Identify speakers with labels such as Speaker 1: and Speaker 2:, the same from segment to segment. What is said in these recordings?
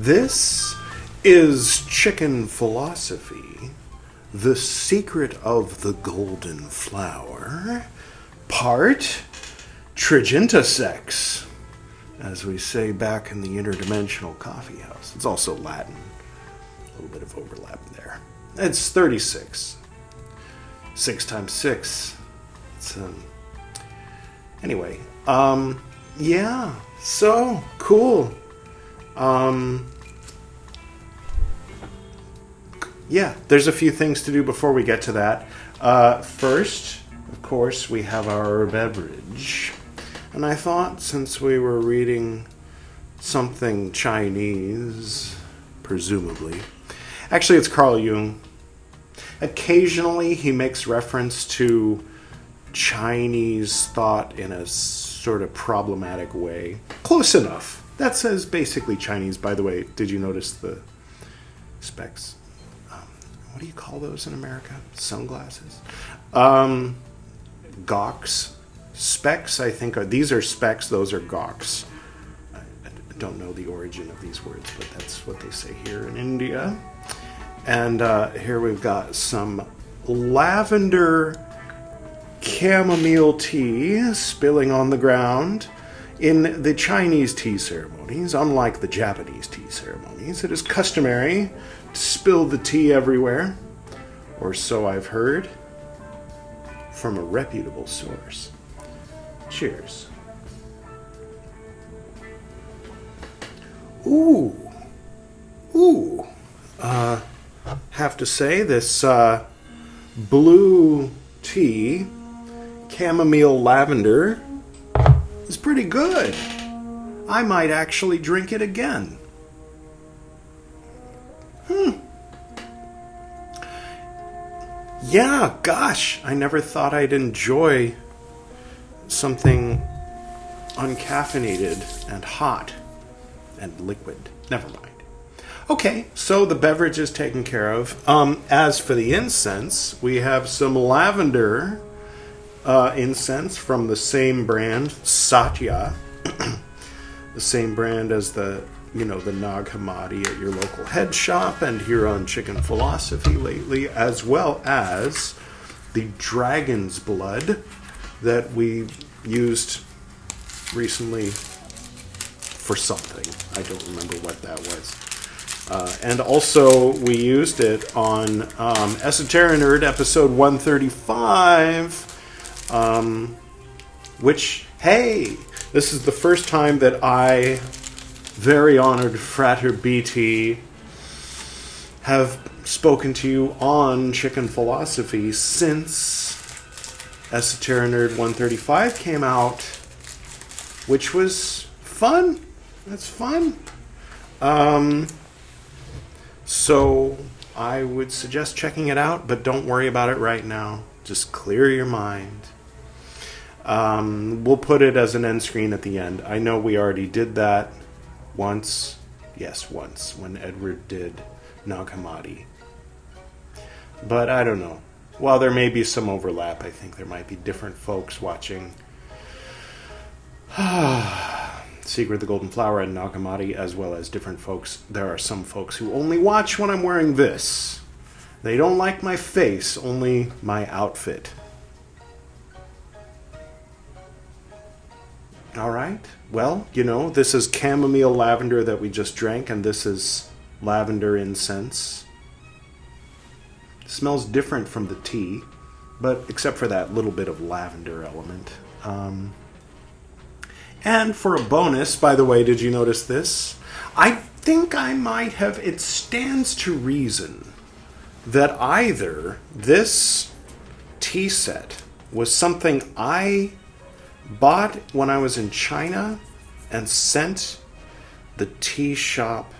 Speaker 1: This is Chicken Philosophy, the secret of the golden flower, part Trigenta sex, as we say back in the interdimensional coffee house. It's also Latin. A little bit of overlap there. It's 36. 6 times 6. It's, anyway, yeah, so, cool. Yeah, there's a few things to do before we get to that. First, of course, we have our beverage. And I thought, since we were reading something Chinese, presumably. Actually, it's Carl Jung. Occasionally, he makes reference to Chinese thought in a sort of problematic way. Close enough. That says basically Chinese, by the way. Did you notice the specs? What do you call those in America? Sunglasses? Gawks. Specs, I think, these are specs, those are gawks. I don't know the origin of these words, but that's what they say here in India. And here we've got some lavender chamomile tea spilling on the ground. In the Chinese tea ceremonies, unlike the Japanese tea ceremonies, it is customary to spill the tea everywhere, or so I've heard from a reputable source. Cheers. Ooh. Have to say, this blue tea, chamomile lavender, is pretty good. I might actually drink it again. Yeah, gosh, I never thought I'd enjoy something uncaffeinated and hot and liquid. Never mind. Okay, so the beverage is taken care of. As for the incense, we have some lavender incense from the same brand, Satya, the same brand as the Nag Hammadi at your local head shop and here on Chicken Philosophy lately, as well as the dragon's blood that we used recently for something. I don't remember what that was. And also we used it on Esoteric Nerd episode 135, which, hey, this is the first time that I, very honored Frater BT, have spoken to you on Chicken Philosophy since Esoteric Nerd 135 came out, which was fun. That's fun. So I would suggest checking it out, but don't worry about it right now. Just clear your mind. We'll put it as an end screen at the end. I know we already did that once. Yes, once, when Edward did Nag Hammadi. But I don't know. While there may be some overlap, I think there might be different folks watching Secret of the Golden Flower and Nag Hammadi, as well as different folks. There are some folks who only watch when I'm wearing this. They don't like my face, only my outfit. All right. Well, this is chamomile lavender that we just drank, and this is lavender incense. It smells different from the tea, but except for that little bit of lavender element. And for a bonus, by the way, did you notice this? I think I might have, it stands to reason that either this tea set was something I bought when I was in China and sent the tea shop.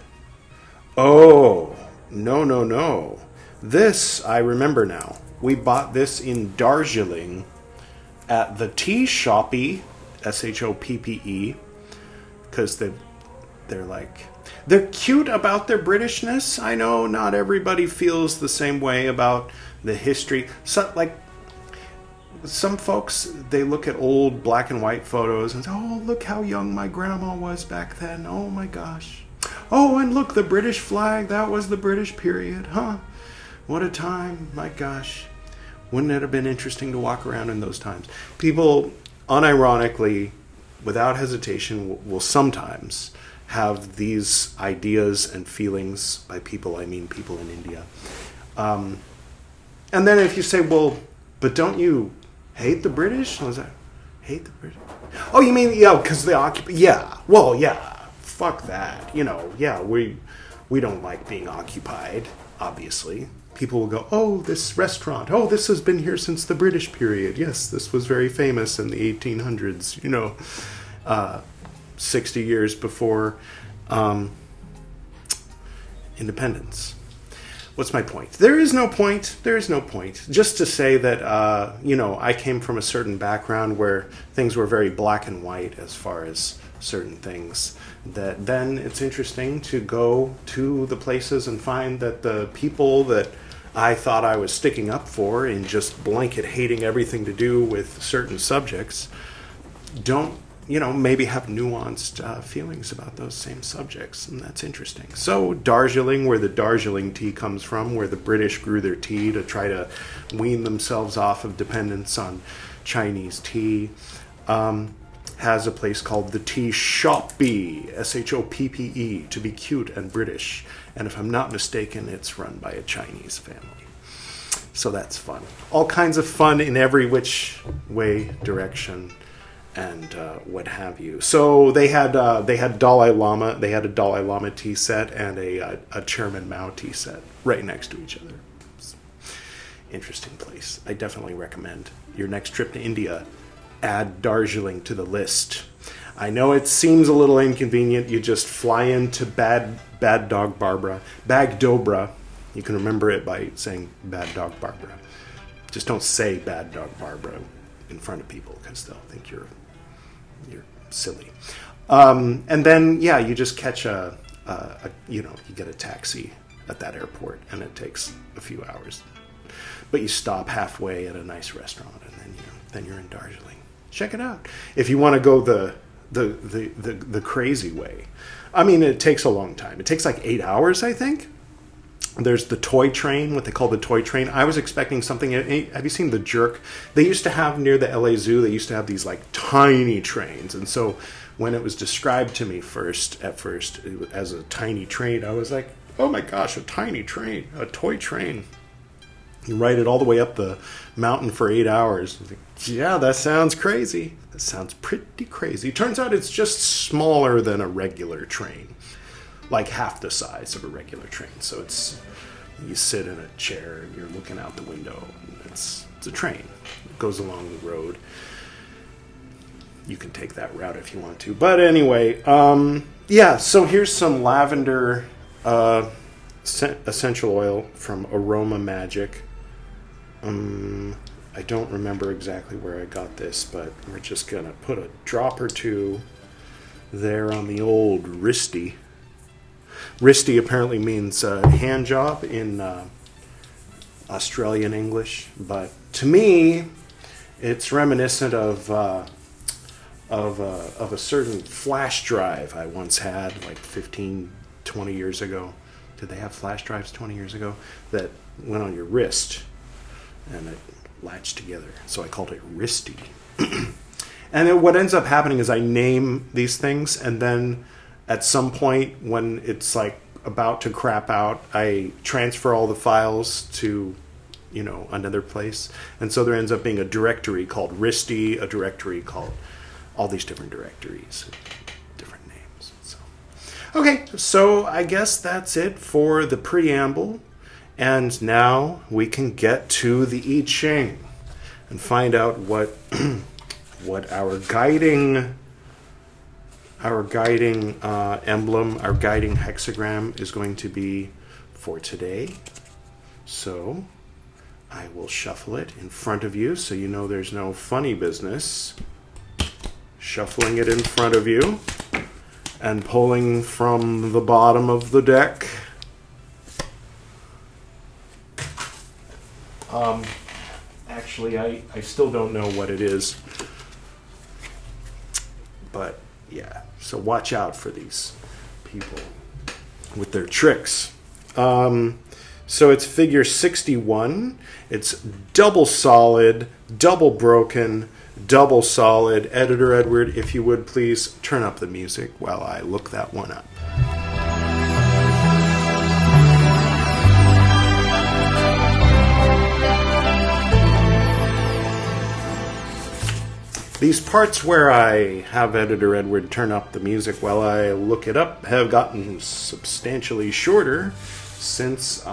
Speaker 1: Oh, no. This, I remember now. We bought this in Darjeeling at the tea shoppy, SHOPPE, because they're cute about their Britishness. I know not everybody feels the same way about the history. So, some folks, they look at old black and white photos and say, oh, look how young my grandma was back then. Oh my gosh. Oh, and look, the British flag, that was the British period, huh? What a time, my gosh. Wouldn't it have been interesting to walk around in those times? People, unironically, without hesitation, will sometimes have these ideas and feelings. By people, I mean people in India. And then if you say, well, but don't you hate the British? I was like, hate the British? Oh, you mean, yeah, because they occupy? Yeah, well, yeah, fuck that. You know, yeah, we don't like being occupied, obviously. People will go, oh, this restaurant, oh, this has been here since the British period. Yes, this was very famous in the 1800s, 60 years before independence. What's my point? There is no point. There is no point. Just to say that, I came from a certain background where things were very black and white as far as certain things, that then it's interesting to go to the places and find that the people that I thought I was sticking up for in just blanket hating everything to do with certain subjects don't, maybe have nuanced feelings about those same subjects, and that's interesting. So Darjeeling, where the Darjeeling tea comes from, where the British grew their tea to try to wean themselves off of dependence on Chinese tea, has a place called the Tea Shoppe, Shoppe, to be cute and British. And if I'm not mistaken, it's run by a Chinese family. So that's fun. All kinds of fun in every which way, direction, and what have you. So they had Dalai Lama. They had a Dalai Lama tea set and a Chairman Mao tea set right next to each other. Interesting place. I definitely recommend your next trip to India. Add Darjeeling to the list. I know it seems a little inconvenient. You just fly into Bad Dog Barbara, Bagdobra. You can remember it by saying Bad Dog Barbara. Just don't say Bad Dog Barbara in front of people because they'll think you're silly. And then you just catch you get a taxi at that airport, and it takes a few hours. But you stop halfway at a nice restaurant, and then you're in Darjeeling. Check it out. If you want to go the crazy way. I mean, it takes a long time. It takes like 8 hours, I think. There's the toy train, what they call the toy train. I was expecting something. Have you seen The Jerk? They used to have near the LA Zoo, they used to have these like tiny trains. And so when it was described to me at first as a tiny train, I was like, oh my gosh, a tiny train, a toy train. You ride it all the way up the mountain for 8 hours. Like, yeah, that sounds crazy. That sounds pretty crazy. Turns out it's just smaller than a regular train. Like half the size of a regular train. So you sit in a chair and you're looking out the window. And it's a train. It goes along the road. You can take that route if you want to. But anyway, so here's some lavender essential oil from Aroma Magic. I don't remember exactly where I got this, but we're just going to put a drop or two there on the old wristy. Wristy apparently means hand job in Australian English, but to me, it's reminiscent of a certain flash drive I once had, like 15, 20 years ago. Did they have flash drives 20 years ago? That went on your wrist, and it latched together. So I called it wristy. And then what ends up happening is I name these things, and then at some point when it's like about to crap out, I transfer all the files to, another place. And so there ends up being a directory called wristy, a directory called all these different directories, different names. Okay, so I guess that's it for the preamble. And now we can get to the I Ching and find out what our guiding emblem, our guiding hexagram is going to be for today. So I will shuffle it in front of you so you know there's no funny business. Shuffling it in front of you and pulling from the bottom of the deck. Actually, I still don't know what it is. But, yeah. So watch out for these people. with their tricks. So it's figure 61. It's double solid, double broken, double solid. Editor Edward, if you would please turn up the music while I look that one up. These parts where I have Editor Edward turn up the music while I look it up have gotten substantially shorter since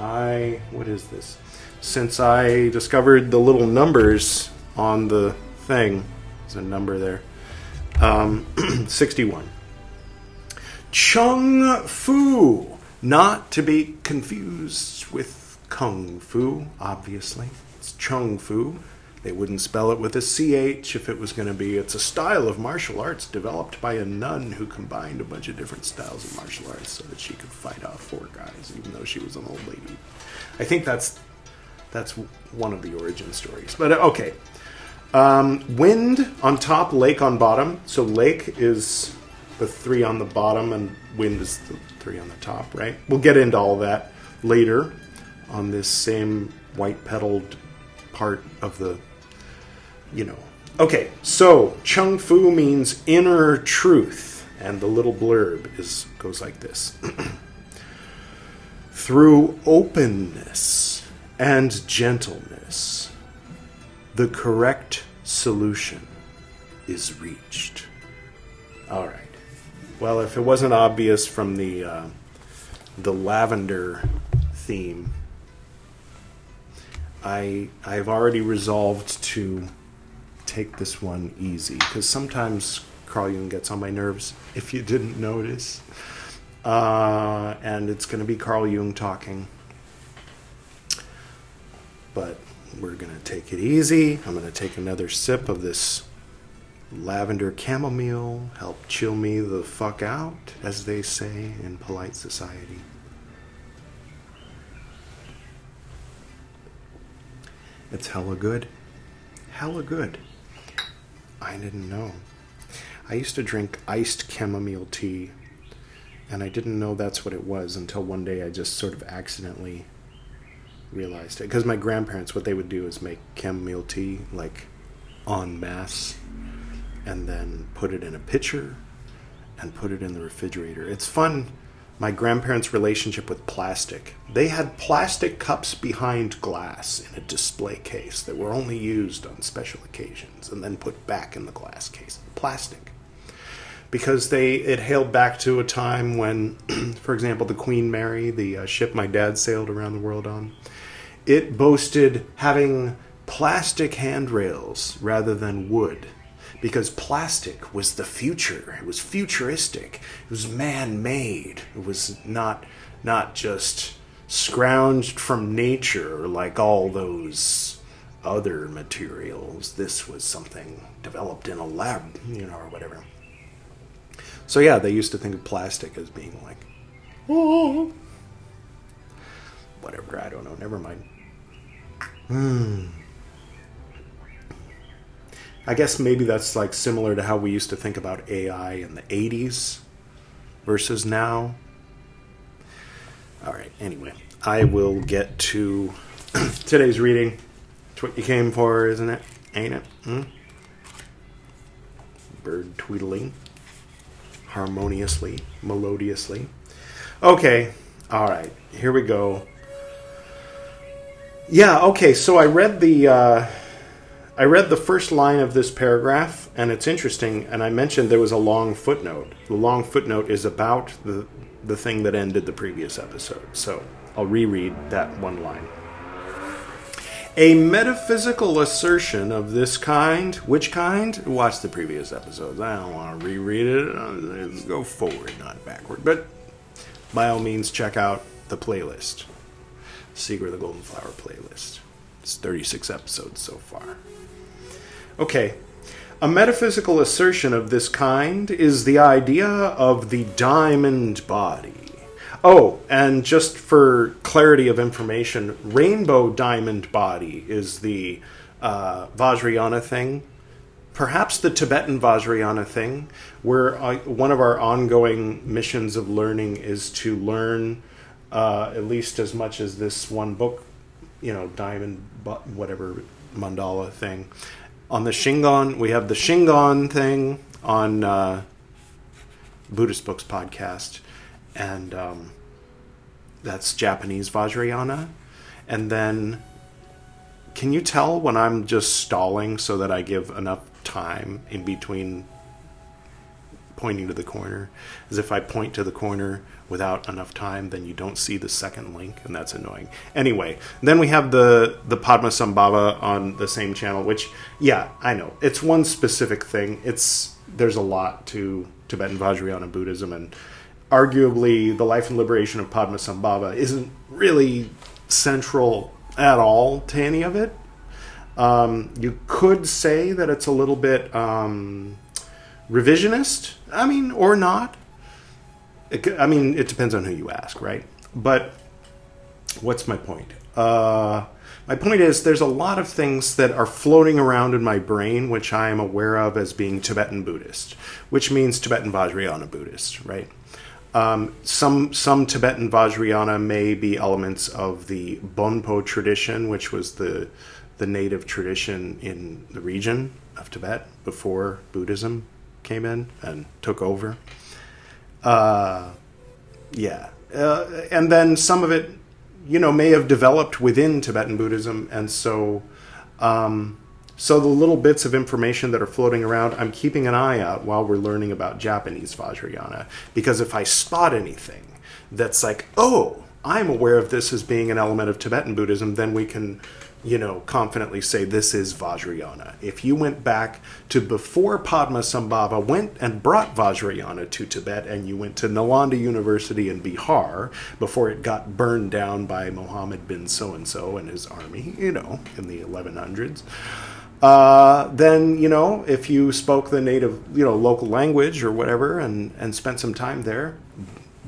Speaker 1: Since I discovered the little numbers on the thing. There's a number there. 61. Chung Fu. Not to be confused with Kung Fu, obviously. It's Chung Fu. They wouldn't spell it with a CH if it was going to be. It's a style of martial arts developed by a nun who combined a bunch of different styles of martial arts so that she could fight off 4 guys, even though she was an old lady. I think that's one of the origin stories. But okay. Wind on top, lake on bottom. So lake is the 3 on the bottom and wind is the 3 on the top, right? We'll get into all that later on this same white-petaled part of the, Okay, so Chung Fu means inner truth, and the little blurb goes like this. Through openness and gentleness, the correct solution is reached. All right. Well, if it wasn't obvious from the lavender theme, I've already resolved to take this one easy, because sometimes Carl Jung gets on my nerves, if you didn't notice. And it's going to be Carl Jung talking. But we're going to take it easy. I'm going to take another sip of this lavender chamomile, help chill me the fuck out, as they say in polite society. It's hella good. Hella good. I didn't know. I used to drink iced chamomile tea, and I didn't know that's what it was until one day I just sort of accidentally realized it. Because my grandparents, what they would do is make chamomile tea, like, en masse, and then put it in a pitcher and put it in the refrigerator. It's fun. My grandparents' relationship with plastic. They had plastic cups behind glass in a display case that were only used on special occasions and then put back in the glass case. Plastic. Because it hailed back to a time when, for example, the Queen Mary, the ship my dad sailed around the world on, it boasted having plastic handrails rather than wood. Because plastic was the future. It was futuristic. It was man-made. It was not just scrounged from nature like all those other materials. This was something developed in a lab, or whatever. So yeah, they used to think of plastic as being like, oh, whatever, I don't know, never mind. I guess maybe that's like similar to how we used to think about AI in the 80s versus now. All right, anyway, I will get to today's reading. It's what you came for, isn't it? Ain't it? Bird tweedling harmoniously, melodiously. Okay, all right, here we go. Yeah, okay, so I read the first line of this paragraph, and it's interesting, and I mentioned there was a long footnote. The long footnote is about the thing that ended the previous episode, so I'll reread that one line. A metaphysical assertion of this kind, which kind? Watch the previous episodes. I don't want to reread it. Let's go forward, not backward. But by all means, check out the playlist. Secret of the Golden Flower playlist. It's 36 episodes so far. Okay. A metaphysical assertion of this kind is the idea of the diamond body. Oh, and just for clarity of information, rainbow diamond body is the Vajrayana thing perhaps the Tibetan Vajrayana thing, where one of our ongoing missions of learning is to learn at least as much as this one book, diamond, whatever, mandala thing. On the Shingon, we have the Shingon thing on Buddhist Books podcast, and that's Japanese Vajrayana. And then, can you tell when I'm just stalling so that I give enough time in between pointing to the corner? As if I point to the corner without enough time, then you don't see the second link, and that's annoying. Anyway, then we have the Padmasambhava on the same channel, which, yeah, I know. It's one specific thing. There's a lot to Tibetan Vajrayana Buddhism, and arguably the life and liberation of Padmasambhava isn't really central at all to any of it. You could say that it's a little bit revisionist, or not. It depends on who you ask, right? But what's my point? My point is there's a lot of things that are floating around in my brain which I am aware of as being Tibetan Buddhist, which means Tibetan Vajrayana Buddhist, right? Some Tibetan Vajrayana may be elements of the Bonpo tradition, which was the native tradition in the region of Tibet before Buddhism came in and took over. And then some of it, may have developed within Tibetan Buddhism, and so the little bits of information that are floating around, I'm keeping an eye out while we're learning about Japanese Vajrayana, because if I spot anything that's like, oh, I'm aware of this as being an element of Tibetan Buddhism, then we can, confidently say this is Vajrayana. If you went back to before Padmasambhava went and brought Vajrayana to Tibet, and you went to Nalanda University in Bihar before it got burned down by Muhammad bin so-and-so and his army, in the 1100s, then, if you spoke the native, local language or whatever and spent some time there,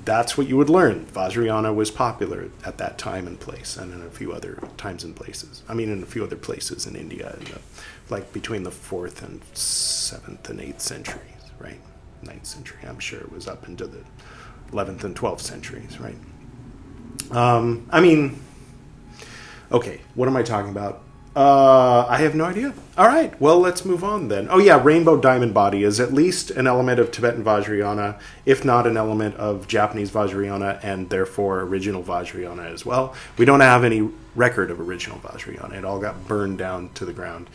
Speaker 1: that's what you would learn. Vajrayana was popular at that time and place, and in a few other times and places. In a few other places in India, between the 4th and 7th and 8th centuries, right? 9th century, I'm sure it was up into the 11th and 12th centuries, right? Okay, what am I talking about? I have no idea. All right, well, let's move on then. Oh yeah, Rainbow Diamond Body is at least an element of Tibetan Vajrayana, if not an element of Japanese Vajrayana, and therefore original Vajrayana as well. We don't have any record of original Vajrayana. It all got burned down to the ground.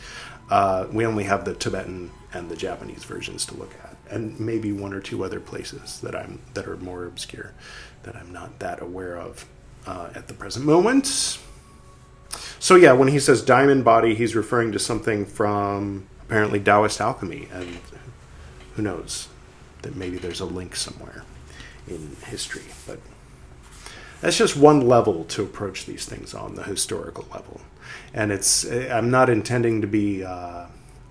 Speaker 1: We only have the Tibetan and the Japanese versions to look at, and maybe one or two other places that are more obscure that I'm not that aware of at the present moment. So yeah, when he says diamond body, he's referring to something from apparently Taoist alchemy, and who knows, that maybe there's a link somewhere in history. But that's just one level to approach these things on, the historical level. And I'm not intending to be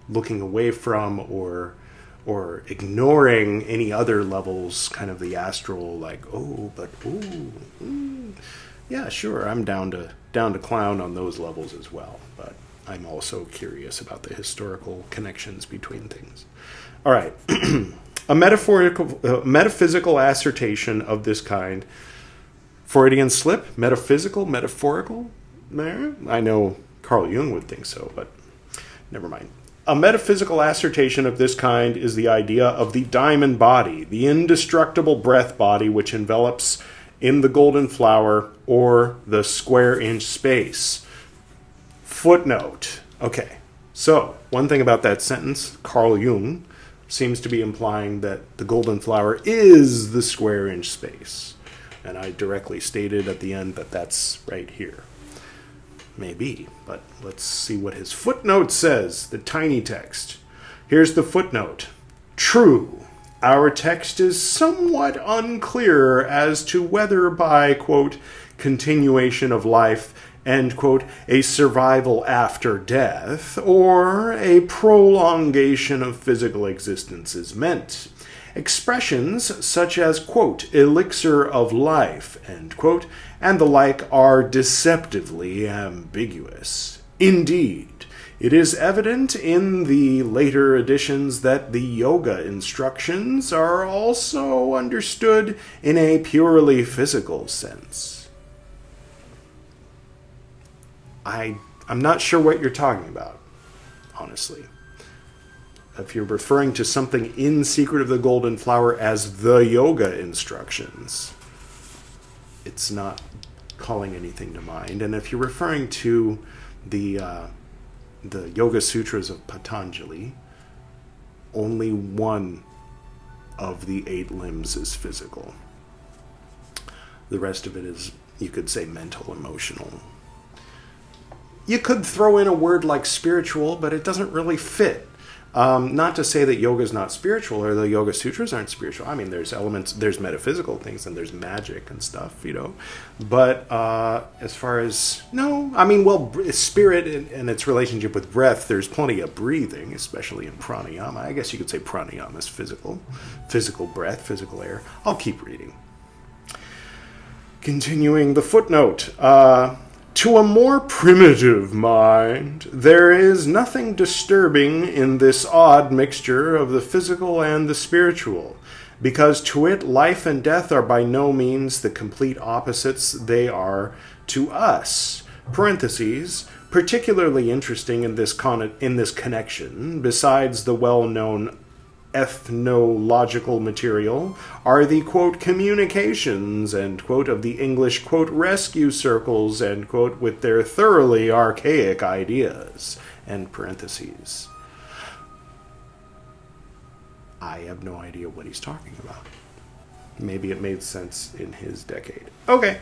Speaker 1: looking away from or ignoring any other levels, kind of the astral, yeah, sure, I'm down to clown on those levels as well, but I'm also curious about the historical connections between things. All right, a metaphysical assertion of this kind. Freudian slip, metaphorical. I know Carl Jung would think so, but never mind. A metaphysical assertion of this kind is the idea of the diamond body, the indestructible breath body which envelops in the golden flower or the square inch space. Footnote. Okay, so one thing about that sentence, Carl Jung seems to be implying that the golden flower is the square inch space. And I directly stated at the end that that's right here. Maybe, but let's see what his footnote says, the tiny text. Here's the footnote. True. Our text is somewhat unclear as to whether by, quote, continuation of life, end quote, a survival after death, or a prolongation of physical existence is meant. Expressions such as, quote, elixir of life, end quote, and the like are deceptively ambiguous. Indeed, It is evident in the later editions that the yoga instructions are also understood in a purely physical sense. I'm not sure what you're talking about, honestly. If you're referring to something in Secret of the Golden Flower as the yoga instructions, it's not calling anything to mind. And if you're referring to the Yoga Sutras of Patanjali, only one of the 8 limbs is physical. The rest of it is, you could say, mental, emotional. You could throw in a word like spiritual, but it doesn't really fit. Not to say that yoga is not spiritual or the Yoga Sutras aren't spiritual. I mean, there's elements, there's metaphysical things, and there's magic and stuff, you know. But as far as, no, I mean, well, spirit and its relationship with breath, there's plenty of breathing, especially in pranayama. I guess you could say pranayama is physical breath, physical air. I'll keep reading. Continuing the footnote, to a more primitive mind, there is nothing disturbing in this odd mixture of the physical and the spiritual, because to it life and death are by no means the complete opposites they are to us. Parentheses, particularly interesting in this connection, besides the well-known ethnological material, are the, quote, communications, end quote, of the English, quote, rescue circles, end quote, with their thoroughly archaic ideas, end parentheses. I have no idea what he's talking about. Maybe it made sense in his decade. Okay.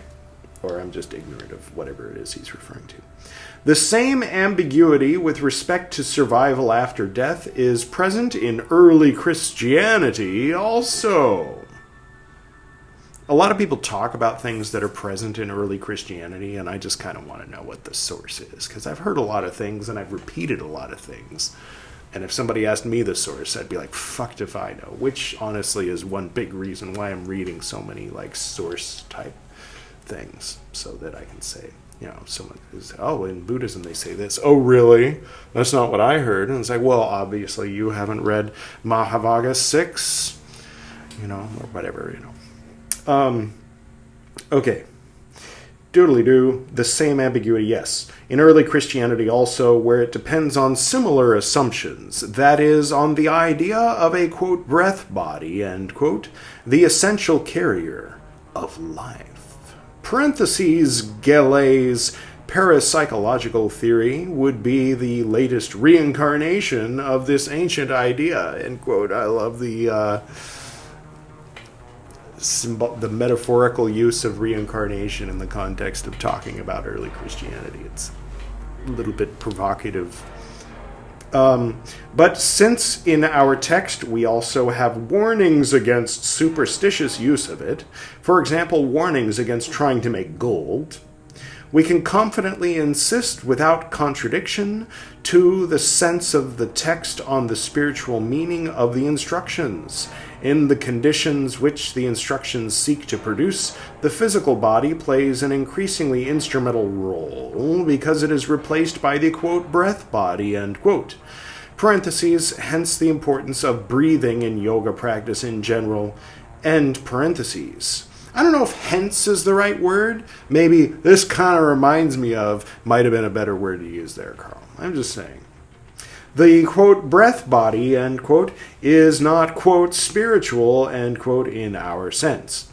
Speaker 1: Or I'm just ignorant of whatever it is he's referring to. The same ambiguity with respect to survival after death is present in early Christianity also. A lot of people talk about things that are present in early Christianity, and I just kind of want to know what the source is, because I've heard a lot of things and I've repeated a lot of things. And if somebody asked me the source, I'd be like, fucked if I know, which honestly is one big reason why I'm reading so many like source type things, so that I can say, you know, someone who's, oh, in Buddhism they say this. Oh, really? That's not what I heard. And it's like, well, obviously you haven't read Mahavagga 6, you know, or whatever, you know. Okay. Doodly-doo, the same ambiguity, yes. In early Christianity also, where it depends on similar assumptions, that is, on the idea of a, quote, breath body, end quote, the essential carrier of life. Parentheses, Gale's parapsychological theory would be the latest reincarnation of this ancient idea, end quote. I love the metaphorical use of reincarnation in the context of talking about early Christianity. It's a little bit provocative. But since in our text we also have warnings against superstitious use of it, for example, warnings against trying to make gold, we can confidently insist without contradiction to the sense of the text on the spiritual meaning of the instructions. In the conditions which the instructions seek to produce, the physical body plays an increasingly instrumental role because it is replaced by the, quote, breath body, end quote. Parentheses, hence the importance of breathing in yoga practice in general, end parentheses. I don't know if hence is the right word. Maybe this kind of reminds me of, might have been a better word to use there, Carl. I'm just saying. The, quote, breath body, end quote, is not, quote, spiritual, end quote, in our sense.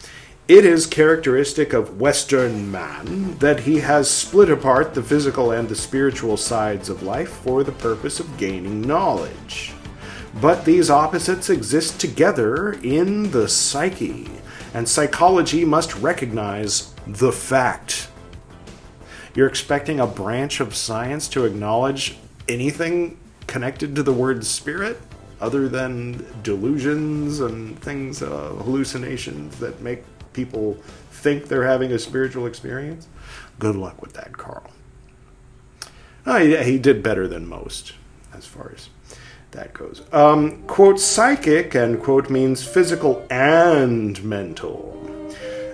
Speaker 1: It is characteristic of Western man that he has split apart the physical and the spiritual sides of life for the purpose of gaining knowledge. But these opposites exist together in the psyche, and psychology must recognize the fact. You're expecting a branch of science to acknowledge anything connected to the word spirit, other than delusions and things, hallucinations that make people think they're having a spiritual experience? Good luck with that, Carl. He did better than most, as far as that goes. Quote, psychic, end quote, means physical and mental.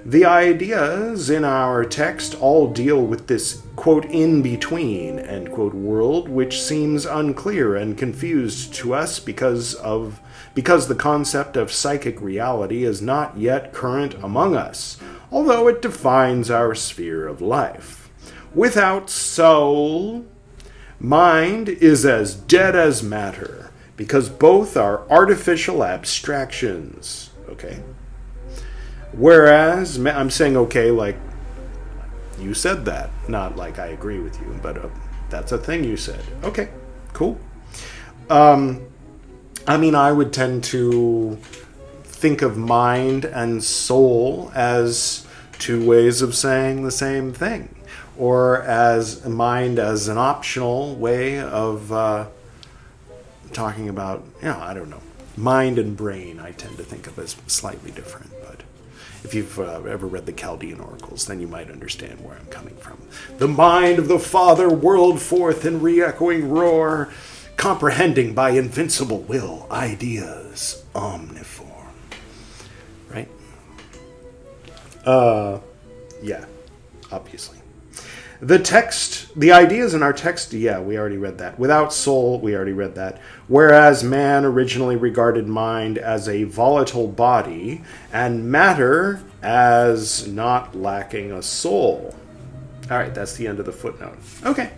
Speaker 1: The ideas in our text all deal with this, quote, in-between, end quote, world, which seems unclear and confused to us because the concept of psychic reality is not yet current among us, although it defines our sphere of life. Without soul, mind is as dead as matter, because both are artificial abstractions. Okay? Whereas, I'm saying okay like you said that, not like I agree with you, but that's a thing you said. Okay, cool. I mean, I would tend to think of mind and soul as two ways of saying the same thing, or as mind as an optional way of talking about, I don't know. Mind and brain I tend to think of as slightly different, but if you've ever read the Chaldean oracles, then you might understand where I'm coming from. The mind of the Father whirled forth in re-echoing roar, comprehending by invincible will ideas omniform. Right? Yeah, obviously. The ideas in our text, we already read that. Without soul, we already read that. Whereas man originally regarded mind as a volatile body and matter as not lacking a soul. All right, that's the end of the footnote. Okay.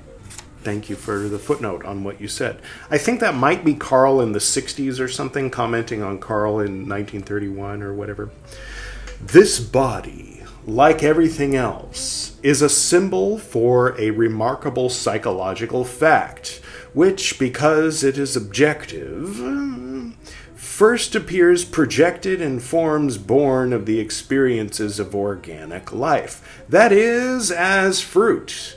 Speaker 1: Thank you for the footnote on what you said. I think that might be Carl in the 60s or something, commenting on Carl in 1931 or whatever. This body, like everything else, is a symbol for a remarkable psychological fact, which, because it is objective, first appears projected in forms born of the experiences of organic life. That is, as fruit,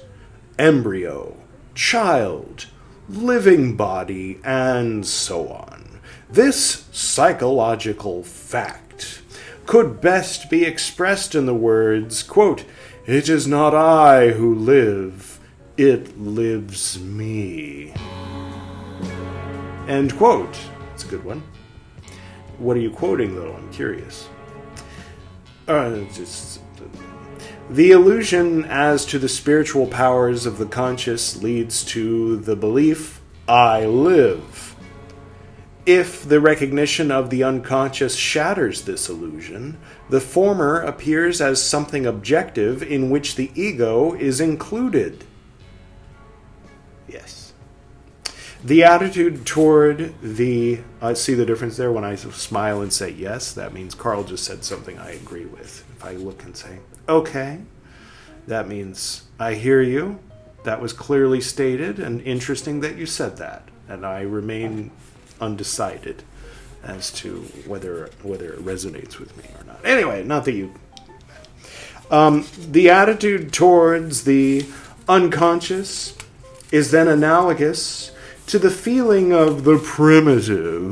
Speaker 1: embryo, child, living body, and so on. This psychological fact could best be expressed in the words, quote, "It is not I who live, it lives me." End quote. It's a good one. What are you quoting, though? I'm curious. The illusion as to the spiritual powers of the conscious leads to the belief, I live. If the recognition of the unconscious shatters this illusion, the former appears as something objective in which the ego is included. Yes. The attitude toward the... I see the difference there when I smile and say yes. That means Carl just said something I agree with. If I look and say, okay, that means I hear you. That was clearly stated and interesting that you said that. And I remain undecided as to whether it resonates with me or not. Anyway, not that you... the attitude towards the unconscious is then analogous to the feeling of the primitive,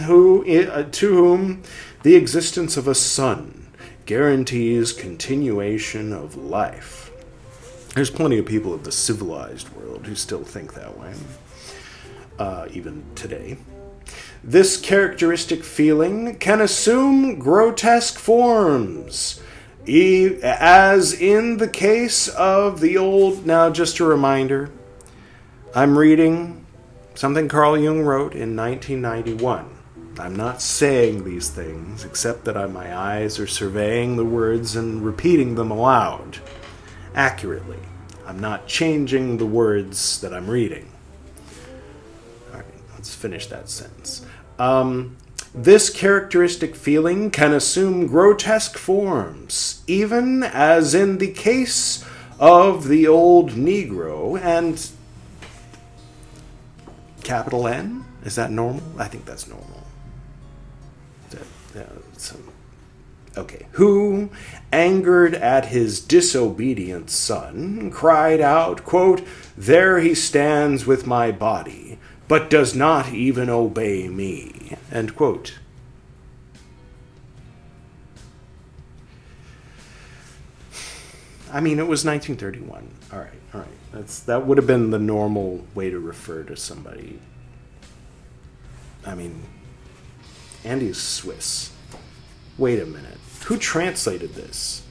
Speaker 1: to whom the existence of a sun guarantees continuation of life. There's plenty of people of the civilized world who still think that way, even today. This characteristic feeling can assume grotesque forms, as in the case of the old... Now, just a reminder, I'm reading something Carl Jung wrote in 1991. I'm not saying these things, except that my eyes are surveying the words and repeating them aloud accurately. I'm not changing the words that I'm reading. All right, let's finish that sentence. This characteristic feeling can assume grotesque forms, even as in the case of the old Negro and... Capital N? Is that normal? I think that's normal. Okay. Who, angered at his disobedient son, cried out, quote, "There he stands with my body, but does not even obey me." End quote. I mean, it was 1931. All right. That would have been the normal way to refer to somebody. I mean, Andy's Swiss. Wait a minute. Who translated this?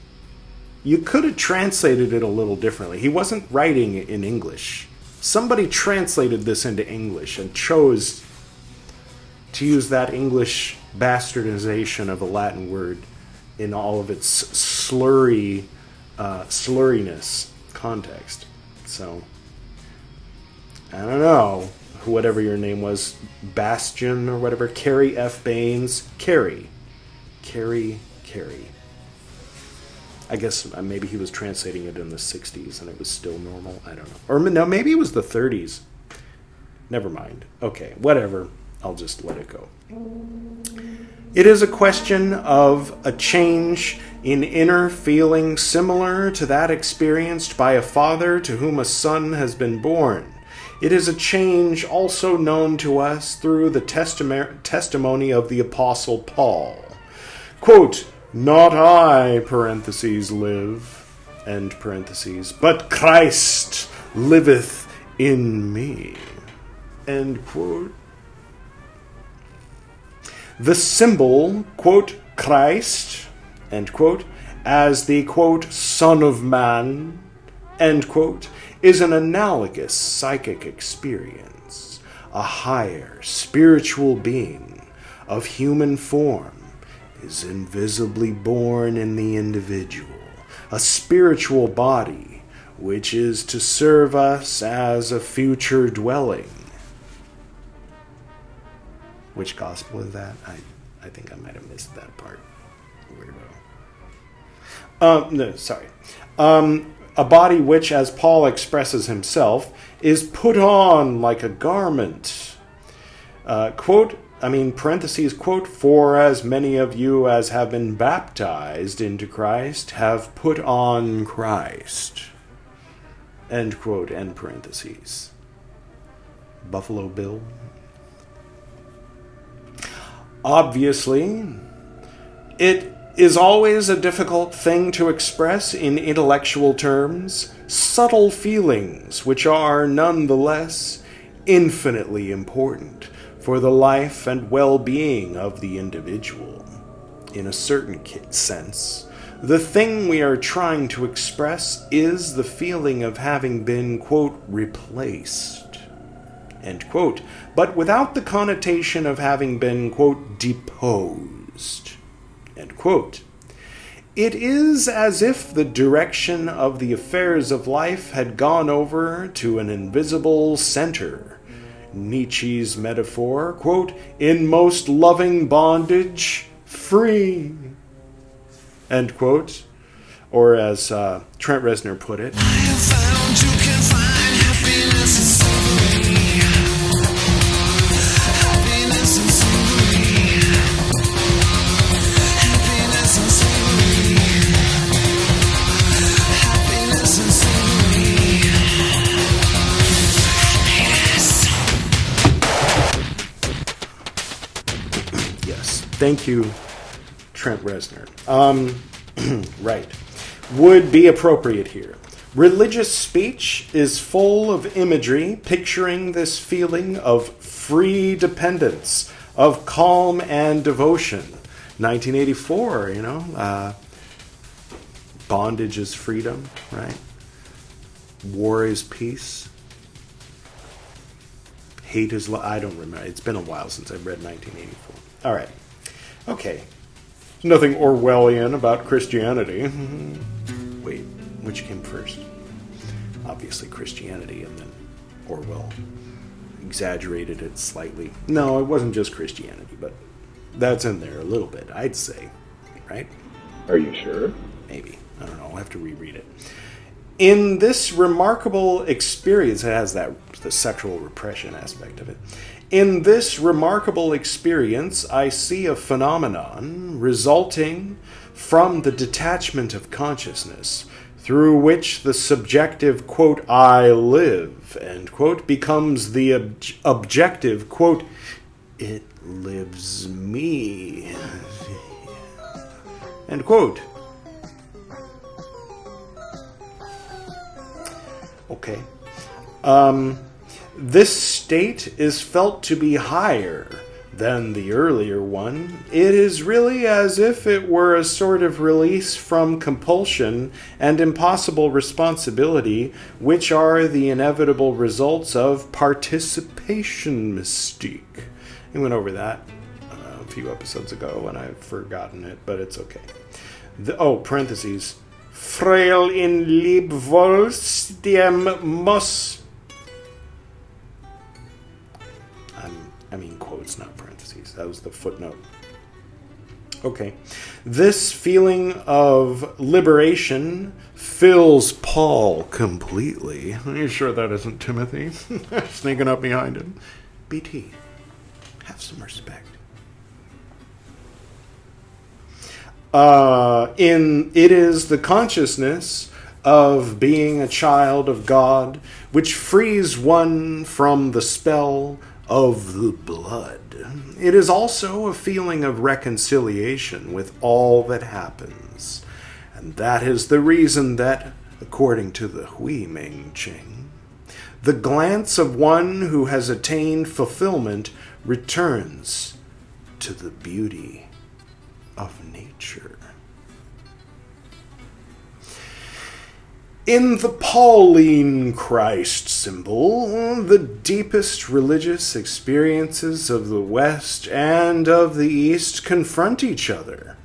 Speaker 1: You could have translated it a little differently. He wasn't writing in English. Somebody translated this into English and chose to use that English bastardization of a Latin word in all of its slurriness context. So, I don't know. Whatever your name was, Bastion or whatever, Carrie F. Baines. Carrie. I guess maybe he was translating it in the 60s and it was still normal. I don't know. Or no, maybe it was the 30s. Never mind. Okay, whatever. I'll just let it go. It is a question of a change in inner feeling similar to that experienced by a father to whom a son has been born. It is a change also known to us through the testimony of the Apostle Paul. Quote, "Not I, parentheses, live, end parentheses, but Christ liveth in me." End quote. The symbol, quote, Christ, end quote, as the, quote, Son of Man, end quote, is an analogous psychic experience. A higher spiritual being of human form is invisibly born in the individual, a spiritual body which is to serve us as a future dwelling. Which gospel is that? I think I might have missed that part. Weirdo. No, sorry. A body which, as Paul expresses himself, is put on like a garment. Parentheses, quote, "For as many of you as have been baptized into Christ have put on Christ." End quote, end parentheses. Buffalo Bill. Obviously, it is always a difficult thing to express in intellectual terms, subtle feelings which are nonetheless infinitely important for the life and well-being of the individual. In a certain sense, the thing we are trying to express is the feeling of having been, quote, replaced, end quote, but without the connotation of having been, quote, deposed, end quote. It is as if the direction of the affairs of life had gone over to an invisible center. Nietzsche's metaphor, quote, "in most loving bondage, free," end quote. Or as Trent Reznor put it, "I have found you can find happiness in slavery. Happiness in slavery. Happiness in slavery. Happiness in slavery. Happiness." Yes, thank you, Trent Reznor. Right. Would be appropriate here. Religious speech is full of imagery picturing this feeling of free dependence, of calm and devotion. 1984, bondage is freedom, right? War is peace. Hate is love. I don't remember. It's been a while since I've read 1984. All right. Okay. Nothing Orwellian about Christianity. Wait, which came first? Obviously Christianity, and then Orwell exaggerated it slightly. No, it wasn't just Christianity, but that's in there a little bit, I'd say. Right?
Speaker 2: Are you sure?
Speaker 1: Maybe. I don't know. I'll have to reread it. In this remarkable experience, it has the sexual repression aspect of it. In this remarkable experience, I see a phenomenon resulting from the detachment of consciousness, through which the subjective, quote, "I live," end quote, becomes the objective, quote, "it lives me," end quote. Okay. This state is felt to be higher than the earlier one, it is really as if it were a sort of release from compulsion and impossible responsibility, which are the inevitable results of participation mystique. I went over that a few episodes ago and I've forgotten it, but it's okay. Parentheses. Frail in Liebvolstiem muss. I mean quotes, not parentheses. That was the footnote. Okay. This feeling of liberation fills Paul completely. Are you sure that isn't Timothy? Sneaking up behind him. BT, have some respect. It is the consciousness of being a child of God which frees one from the spell of the blood. It is also a feeling of reconciliation with all that happens. And that is the reason that, according to the Hui Ming Ching, the glance of one who has attained fulfillment returns to the beauty of nature. In the Pauline Christ symbol, the deepest religious experiences of the West and of the East confront each other.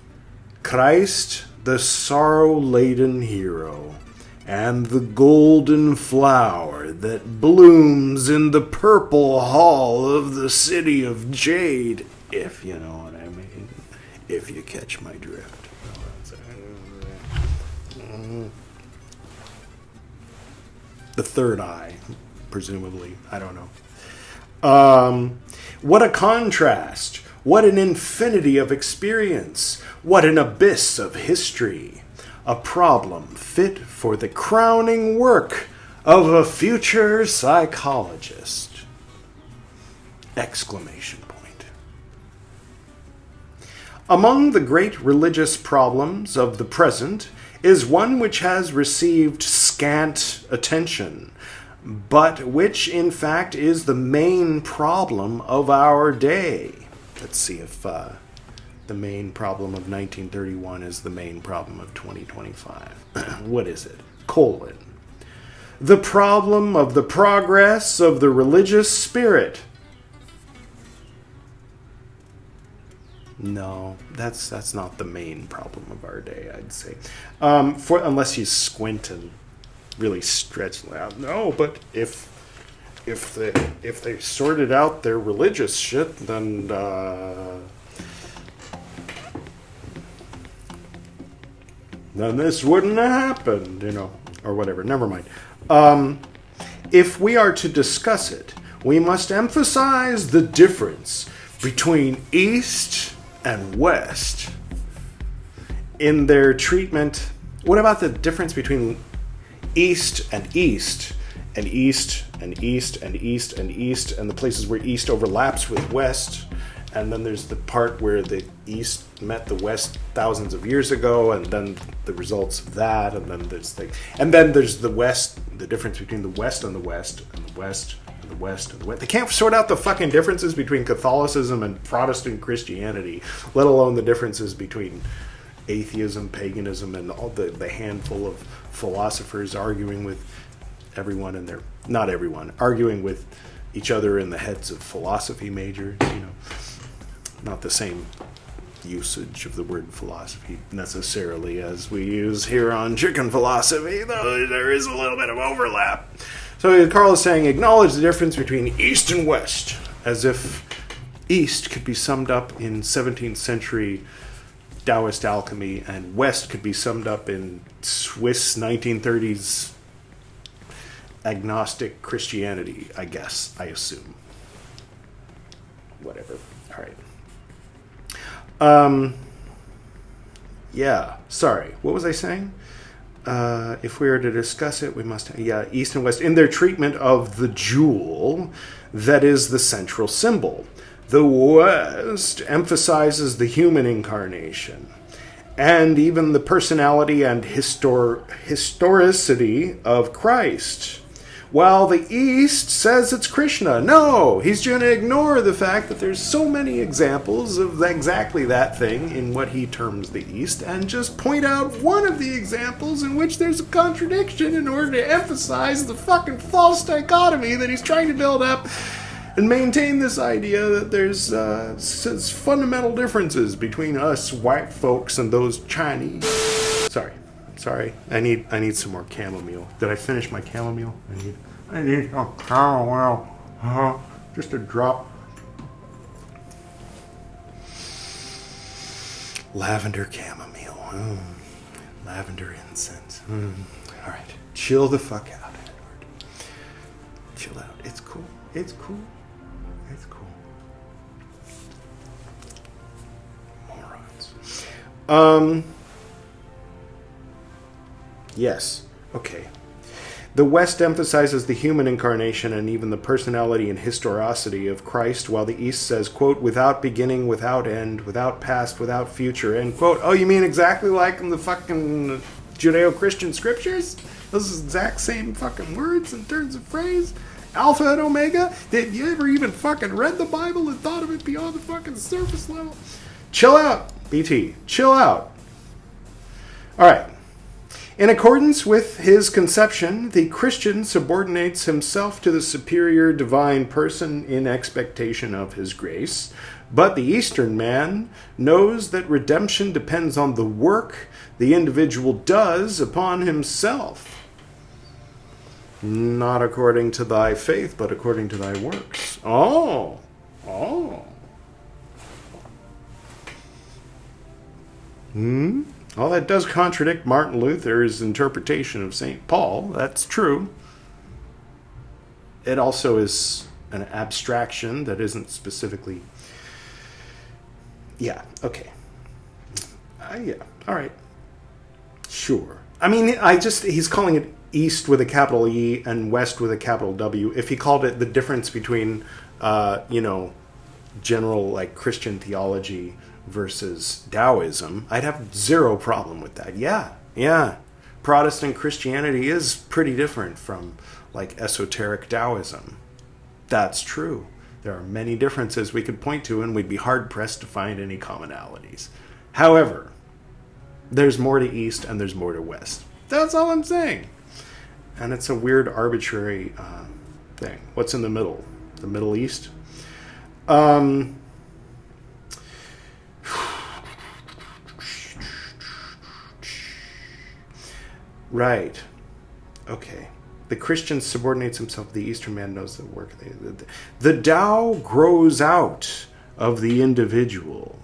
Speaker 1: Christ, the sorrow-laden hero, and the golden flower that blooms in the purple hall of the city of jade, if you know what I mean, if you catch my drift. The third eye, presumably. I don't know. What a contrast. What an infinity of experience. What an abyss of history. A problem fit for the crowning work of a future psychologist. Exclamation point. Among the great religious problems of the present is one which has received scant attention, but which in fact is the main problem of our day. Let's see if the main problem of 1931 is the main problem of 2025. What is it? The problem of the progress of the religious spirit. No, that's not the main problem of our day, I'd say. Unless you squint and really stretch out. No, but if they sorted out their religious shit, then this wouldn't have happened, or whatever. Never mind. If we are to discuss it, we must emphasize the difference between East and West in their treatment. What about the difference between East and East, and East and East and East and East, and the places where East overlaps with West? And then there's the part where the East met the West thousands of years ago, and then the results of that, and then there's the West, the difference between the West and the West, and the West and the West and the West. They can't sort out the fucking differences between Catholicism and Protestant Christianity, let alone the differences between atheism, paganism, and all the handful of philosophers arguing with everyone in their, not everyone, arguing with each other in the heads of philosophy majors, Not the same usage of the word philosophy necessarily as we use here on Chicken Philosophy, though there is a little bit of overlap. So Carl is saying, acknowledge the difference between East and West, as if East could be summed up in 17th century Taoist alchemy, and West could be summed up in Swiss 1930s agnostic Christianity, I guess, I assume. Whatever. All right. Sorry. What was I saying? If we are to discuss it, we must... East and West, in their treatment of the jewel that is the central symbol. The West emphasizes the human incarnation, and even the personality and historicity of Christ, while the East says it's Krishna. No, he's going to ignore the fact that there's so many examples of exactly that thing in what he terms the East, and just point out one of the examples in which there's a contradiction in order to emphasize the fucking false dichotomy that he's trying to build up and maintain this idea that there's fundamental differences between us white folks and those Chinese. Sorry. I need some more chamomile. Did I finish my chamomile? I need some chamomile. Just a drop. Lavender chamomile. Lavender incense. All right. Chill the fuck out, Edward. Chill out. It's cool. It's cool. It's cool. Morons. Yes. Okay. The West emphasizes the human incarnation and even the personality and historicity of Christ, while the East says, quote, without beginning, without end, without past, without future, end quote. Oh, you mean exactly like in the fucking Judeo-Christian scriptures? Those exact same fucking words and turns of phrase? Alpha and Omega? Did you ever even fucking read the Bible and thought of it beyond the fucking surface level? Chill out, BT. Chill out. All right. In accordance with his conception, the Christian subordinates himself to the superior divine person in expectation of his grace, but the Eastern man knows that redemption depends on the work the individual does upon himself. Not according to thy faith, but according to thy works. Oh. Well, that does contradict Martin Luther's interpretation of St. Paul. That's true. It also is an abstraction that isn't specifically... Yeah, okay. Yeah, all right. Sure. I mean, he's calling it East with a capital E and West with a capital W. If he called it the difference between, general, like, Christian theology versus Taoism, I'd have zero problem with that. Yeah. Protestant Christianity is pretty different from, like, esoteric Taoism. That's true. There are many differences we could point to, and we'd be hard-pressed to find any commonalities. However, there's more to East and there's more to West. That's all I'm saying. And it's a weird, arbitrary thing. What's in the middle? The Middle East? Right. Okay. The Christian subordinates himself. The Eastern man knows the work. The Tao grows out of the individual.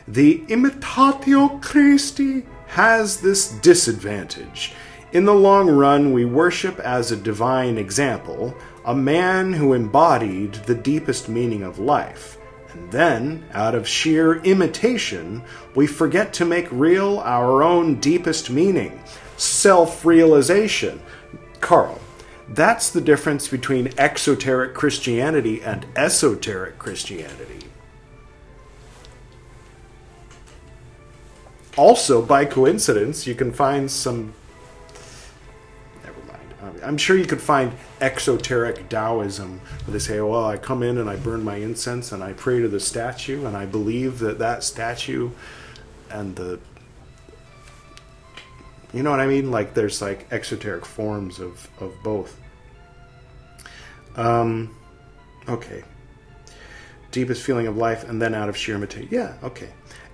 Speaker 1: The imitatio Christi has this disadvantage. In the long run, we worship as a divine example a man who embodied the deepest meaning of life. And then, out of sheer imitation, we forget to make real our own deepest meaning. Self-realization. Carl, that's the difference between exoteric Christianity and esoteric Christianity. Also, by coincidence, you can find some... Never mind. I'm sure you could find exoteric Taoism where they say, well, I come in and I burn my incense and I pray to the statue and I believe that statue and the... You know what I mean? Like, there's, like, exoteric forms of both. Okay. Deepest feeling of life, and then out of sheer imitation. Yeah, okay.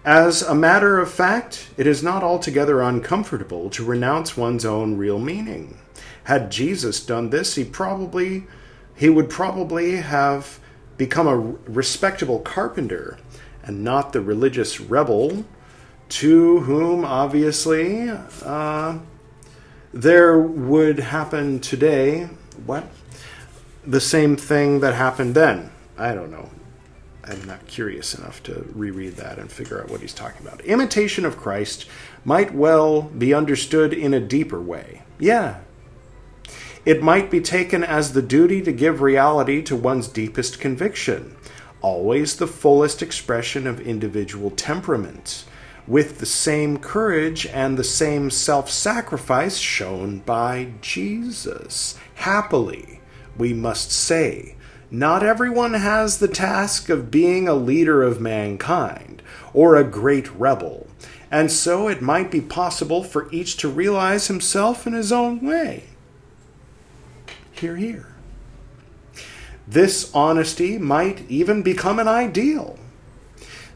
Speaker 1: As a matter of fact, it is not altogether uncomfortable to renounce one's own real meaning. Had Jesus done this, he would probably have become a respectable carpenter, and not the religious rebel to whom, obviously, there would happen today, the same thing that happened then. I don't know. I'm not curious enough to reread that and figure out what he's talking about. Imitation of Christ might well be understood in a deeper way. Yeah. It might be taken as the duty to give reality to one's deepest conviction, always the fullest expression of individual temperament, with the same courage and the same self-sacrifice shown by Jesus. Happily, we must say, not everyone has the task of being a leader of mankind, or a great rebel, and so it might be possible for each to realize himself in his own way. Hear, hear. This honesty might even become an ideal,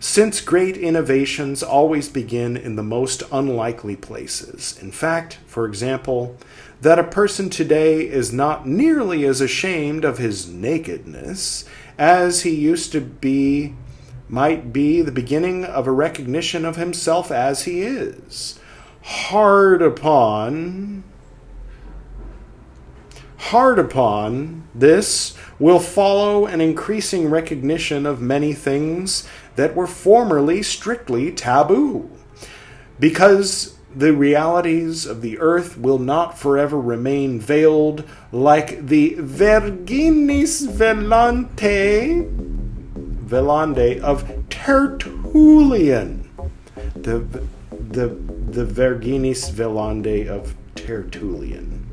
Speaker 1: since great innovations always begin in the most unlikely places. In fact, for example, that a person today is not nearly as ashamed of his nakedness as he used to be might be the beginning of a recognition of himself as he is. Hard upon this will follow an increasing recognition of many things that were formerly strictly taboo, because the realities of the earth will not forever remain veiled like the Virginis Velande of Tertullian. The Virginis Velande of Tertullian.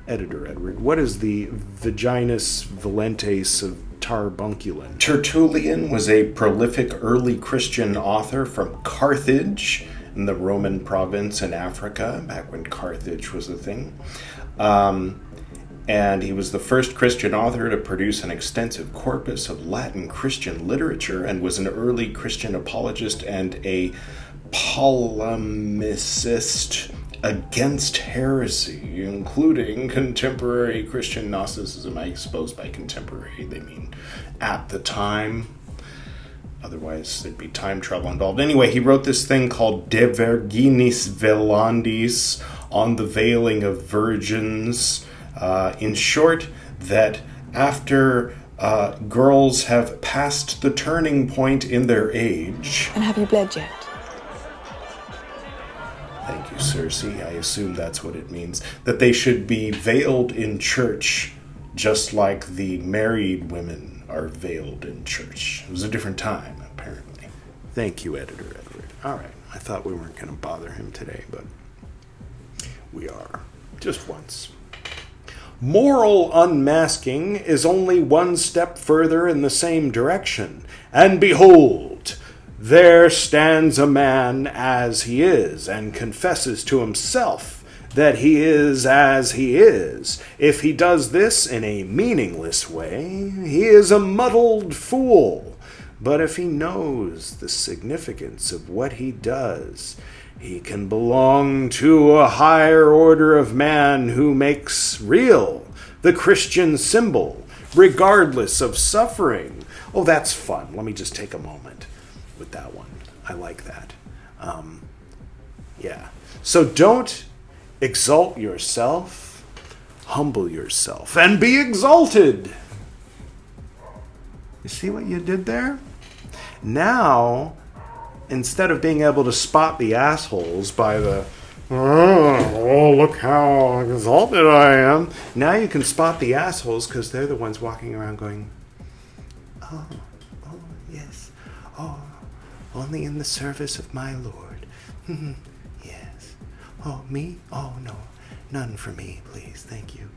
Speaker 1: Editor Edward, what is the Vaginus Valentes of Tarbunculum? Tertullian was a prolific early Christian author from Carthage in the Roman province in Africa, back when Carthage was a thing. And he was the first Christian author to produce an extensive corpus of Latin Christian literature, and was an early Christian apologist and a polemicist against heresy, including contemporary Christian Gnosticism. I suppose by contemporary they mean at the time. Otherwise, there'd be time travel involved. Anyway, he wrote this thing called De Virginis Velandis, on the veiling of virgins. In short, that after girls have passed the turning point in their age...
Speaker 2: And have you bled yet?
Speaker 1: Thank you, Circe. I assume that's what it means. That they should be veiled in church, just like the married women are veiled in church. It was a different time, apparently. Thank you, Editor Edward. All right. I thought we weren't going to bother him today, but we are. Just once. Moral unmasking is only one step further in the same direction. And behold, there stands a man as he is, and confesses to himself that he is as he is. If he does this in a meaningless way, he is a muddled fool. But if he knows the significance of what he does, he can belong to a higher order of man who makes real the Christian symbol, regardless of suffering. Oh, that's fun. Let me just take a moment with that one. I like that. Yeah. So don't exalt yourself, humble yourself, and be exalted. You see what you did there? Now, instead of being able to spot the assholes by the, oh, look how exalted I am, now you can spot the assholes because they're the ones walking around going, oh, yes, oh, only in the service of my Lord. Yes. Oh, me? Oh, no, none for me, please, thank you.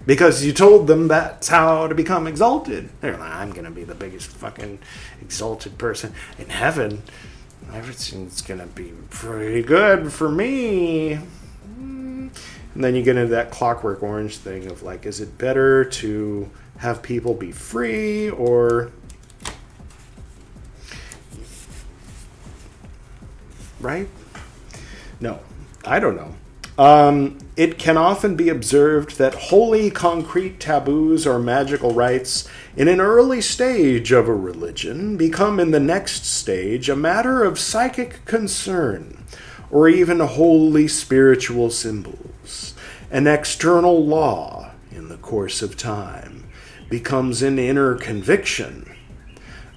Speaker 1: Because you told them that's how to become exalted. They're like, I'm going to be the biggest fucking exalted person in heaven. Everything's going to be pretty good for me. And then you get into that Clockwork Orange thing of like, is it better to have people be free or... Right? No, I don't know. It can often be observed that wholly concrete taboos or magical rites in an early stage of a religion become in the next stage a matter of psychic concern, or even wholly spiritual symbols. An external law, in the course of time, becomes an inner conviction.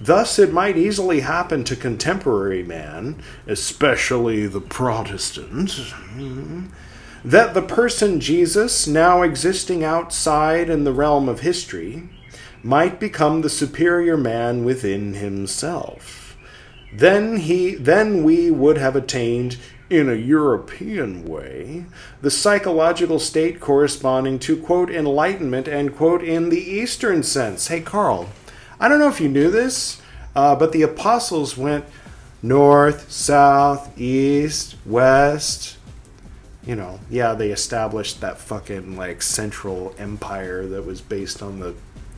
Speaker 1: Thus, it might easily happen to contemporary man, especially the Protestant, that the person Jesus, now existing outside in the realm of history, might become the superior man within himself. Then we would have attained in a European way, the psychological state corresponding to, quote, enlightenment, end quote, in the Eastern sense. Hey, Carl, I don't know if you knew this, but the apostles went north, south, east, west. You know, yeah, they established that fucking, like, central empire that was based on the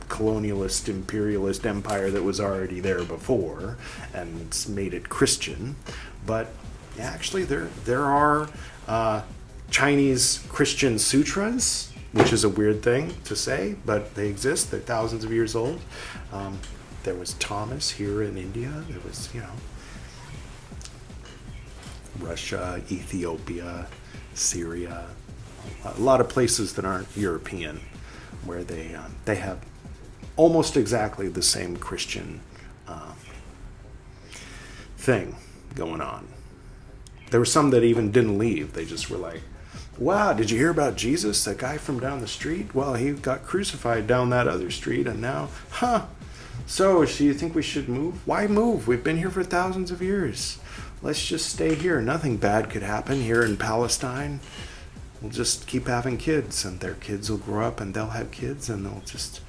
Speaker 1: colonialist, imperialist empire that was already there before, and made it Christian. But actually, there are Chinese Christian sutras, which is a weird thing to say, but they exist. They're thousands of years old. There was Thomas here in India. There was, you know, Russia, Ethiopia, Syria, a lot of places that aren't European, where they have almost exactly the same Christian thing going on. There were some that even didn't leave. They just were like, wow, did you hear about Jesus, that guy from down the street? Well, he got crucified down that other street, and now, so do you think we should move? Why move? We've been here for thousands of years. Let's just stay here. Nothing bad could happen here in Palestine. We'll just keep having kids, and their kids will grow up, and they'll have kids, and they'll just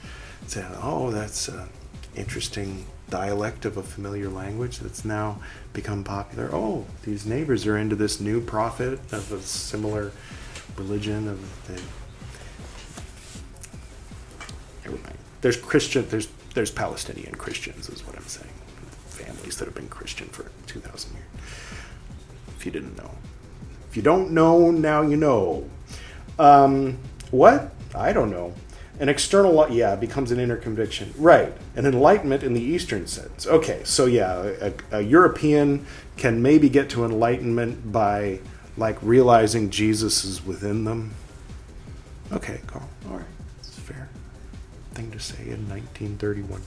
Speaker 1: say, oh, that's an interesting dialect of a familiar language that's now become popular. Oh, these neighbors are into this new prophet of a similar religion. Never mind. There's Christian. There's Palestinian Christians, is what I'm saying. Families that have been Christian for 2,000 years. If you didn't know. If you don't know, now you know. What? I don't know. An external law, becomes an inner conviction. Right. An enlightenment in the Eastern sense. Okay, so a European can maybe get to enlightenment by, like, realizing Jesus is within them. Okay, Carl. All right. That's a fair thing to say in 1931.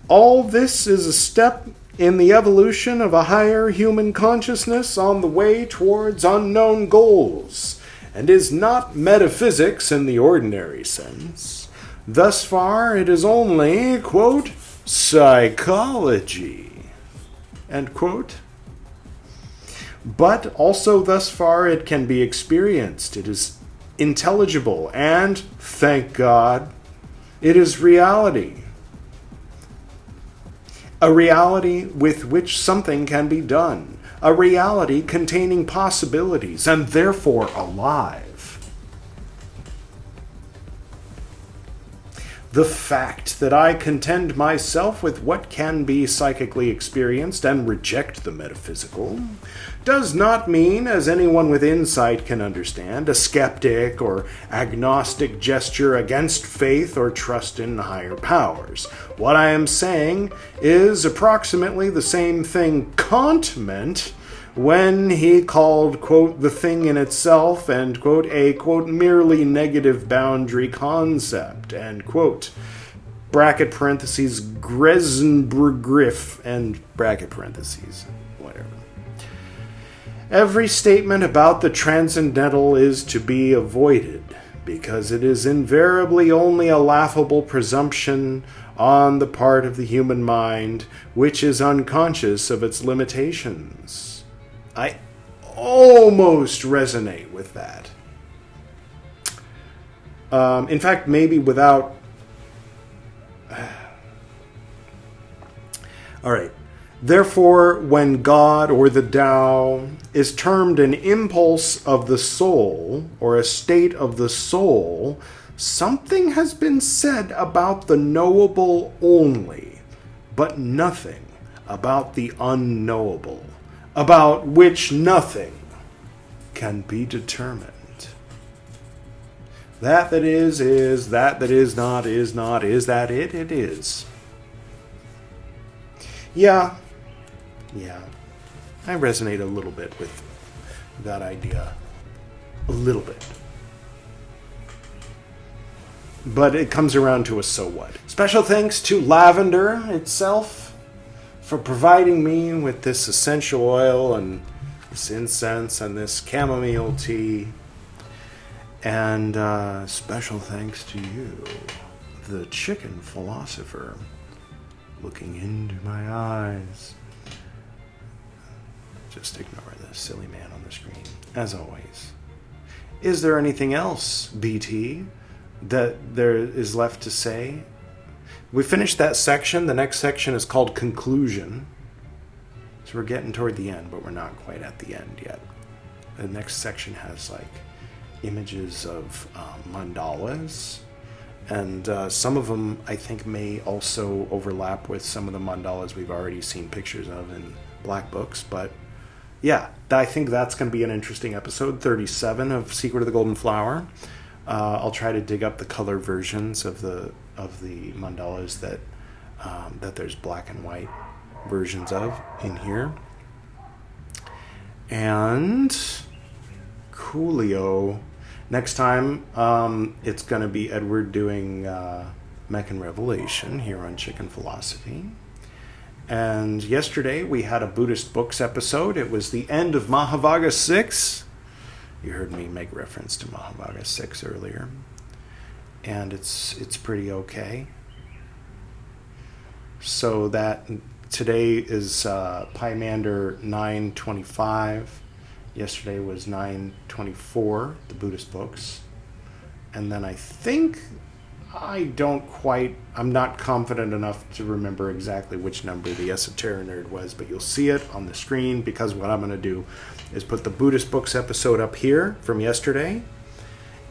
Speaker 1: All this is a step in the evolution of a higher human consciousness on the way towards unknown goals, and is not metaphysics in the ordinary sense. Thus far, it is only, quote, psychology, end quote. But also thus far it can be experienced. It is intelligible, and, thank God, it is reality. A reality with which something can be done. A reality containing possibilities, and therefore alive. The fact that I contend myself with what can be psychically experienced and reject the metaphysical does not mean, as anyone with insight can understand, a skeptic or agnostic gesture against faith or trust in higher powers. What I am saying is approximately the same thing Kant meant when he called, quote, the thing in itself, and, quote, a, quote, merely negative boundary concept, end quote. Bracket parentheses, Gresenbegriff, and bracket parentheses, whatever. Every statement about the transcendental is to be avoided, because it is invariably only a laughable presumption on the part of the human mind, which is unconscious of its limitations. I almost resonate with that. In fact, maybe without... All right. Therefore, when God or the Tao is termed an impulse of the soul or a state of the soul, something has been said about the knowable only, but nothing about the unknowable, about which nothing can be determined. That is, that is not, is that it is. Yeah, I resonate a little bit with that idea. A little bit. But it comes around to a so what. Special thanks to lavender itself for providing me with this essential oil and this incense and this chamomile tea. And special thanks to you, the chicken philosopher, looking into my eyes. Just ignore the silly man on the screen, as always. Is there anything else, BT, that there is left to say? We finished that section. The next section is called Conclusion. So we're getting toward the end, but we're not quite at the end yet. The next section has like images of mandalas, and some of them I think may also overlap with some of the mandalas we've already seen pictures of in black books. But yeah, I think that's going to be an interesting episode, 37 of Secret of the Golden Flower. I'll try to dig up the color versions of the mandalas that there's black and white versions of in here. And coolio. Next time, it's going to be Edward doing Meccan Revelation here on Chicken Philosophy. And yesterday we had a Buddhist books episode. It was the end of Mahavagga 6. You heard me make reference to Mahavagga 6 earlier. And it's pretty okay. So that today is Pymander 925. Yesterday was 924, the Buddhist books. And then I think I'm not confident enough to remember exactly which number the Esoteric Nerd was, but you'll see it on the screen, because what I'm going to do is put the Buddhist books episode up here from yesterday.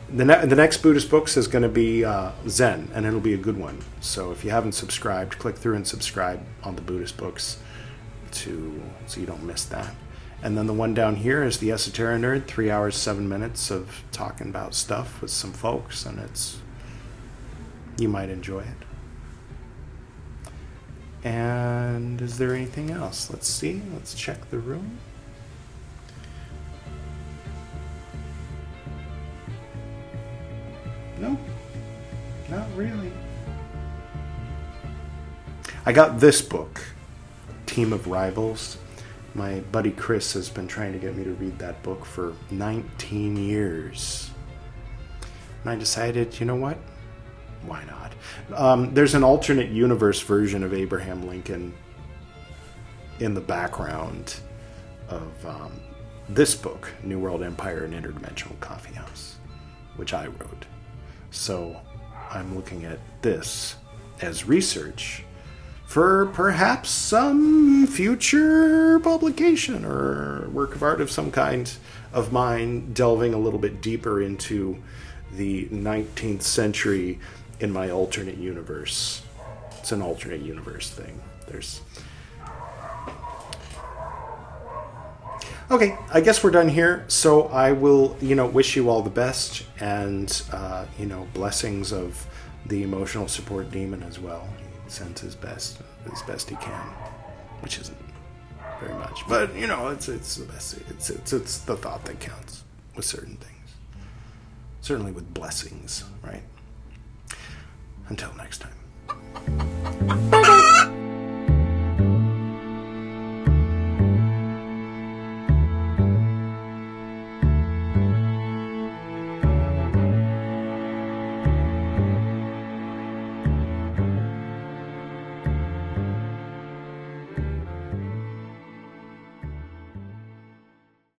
Speaker 1: The next Buddhist books is going to be Zen, and it'll be a good one. So if you haven't subscribed, click through and subscribe on the Buddhist books so you don't miss that. And then the one down here is the Esoteric Nerd, 3 hours, 7 minutes of talking about stuff with some folks, and you might enjoy it. And is there anything else? Let's see. Let's check the room. No, not really. I got this book, Team of Rivals. My buddy Chris has been trying to get me to read that book for 19 years. And I decided, you know what? Why not? There's an alternate universe version of Abraham Lincoln in the background of this book, New World Empire and Interdimensional Coffee House, which I wrote. So I'm looking at this as research for perhaps some future publication or work of art of some kind of mine, delving a little bit deeper into the 19th century in my alternate universe. It's an alternate universe thing. Okay, I guess we're done here. So I will, wish you all the best, and, blessings of the emotional support demon as well. He sends his best he can, which isn't very much, but it's the best. It's the thought that counts with certain things. Certainly with blessings, right? Until next time.